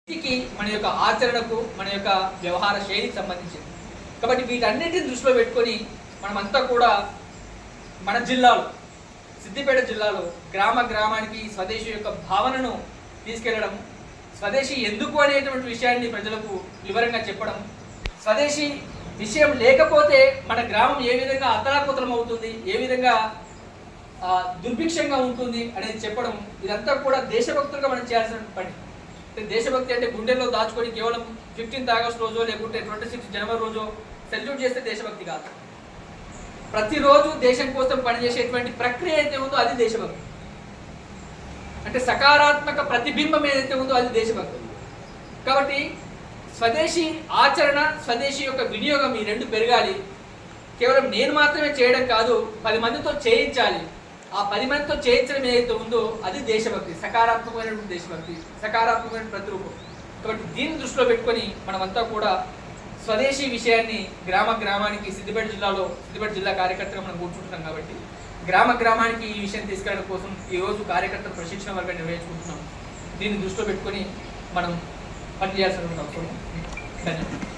కి మన యొక్క ఆచరణకు మన యొక్క వ్యవహార శైలికి సంబంధించింది కాబట్టి వీటన్నిటిని దృష్టిలో పెట్టుకొని మనమంతా కూడా మన జిల్లాలో సిద్దిపేట జిల్లాలో గ్రామానికి స్వదేశీ యొక్క భావనను తీసుకెళ్లడం స్వదేశీ ఎందుకు అనేటువంటి విషయాన్ని ప్రజలకు వివరంగా చెప్పడం స్వదేశీ విషయం లేకపోతే మన గ్రామం ఏ విధంగా అతలాకుతలం అవుతుంది ఏ విధంగా దుర్భిక్షంగా ఉంటుంది అనేది చెప్పడం ఇదంతా కూడా దేశభక్తులుగా మనం చేయాల్సిన పని దేశభక్తి అంటే గుండెల్లో దాచుకొని కేవలం 15th ఆగస్ట్ రోజు లేకుంటే 26 జనవరి రోజు సెల్యూట్ చేస్తే దేశభక్తి కాదు ప్రతిరోజు దేశం కోసం పనిచేసేటువంటి ప్రక్రియ అయితే ఉందో అది దేశభక్తి అంటే సకారాత్మక ప్రతిబింబం ఏదైతే ఉందో అది దేశభక్తి కాబట్టి స్వదేశీ ఆచరణ స్వదేశీ యొక్క వినియోగం ఈ రెండు పెరగాలి కేవలం నేను మాత్రమే చేయడం కాదు 10 మందితో చేయించాలి ఆ 10 మందితో చేయించడం ఏదైతే ఉందో అది దేశభక్తి సకారాత్మకమైనటువంటి దేశభక్తి సకారాత్మకమైన ప్రతిరూపం కాబట్టి దీన్ని దృష్టిలో పెట్టుకొని మనమంతా కూడా స్వదేశీ విషయాన్ని గ్రామానికి సిద్దిపేట జిల్లా కార్యకర్తగా మనం కూర్చుంటున్నాం కాబట్టి గ్రామానికి ఈ విషయం తీసుకెళ్ళడం కోసం ఈరోజు కార్యకర్తల ప్రశిక్షణ వర్గాన్ని నిర్వహించుకుంటున్నాం దీన్ని దృష్టిలో పెట్టుకొని మనం పనిచేయాల్సినటువంటి అవసరం ధన్యవాదాలు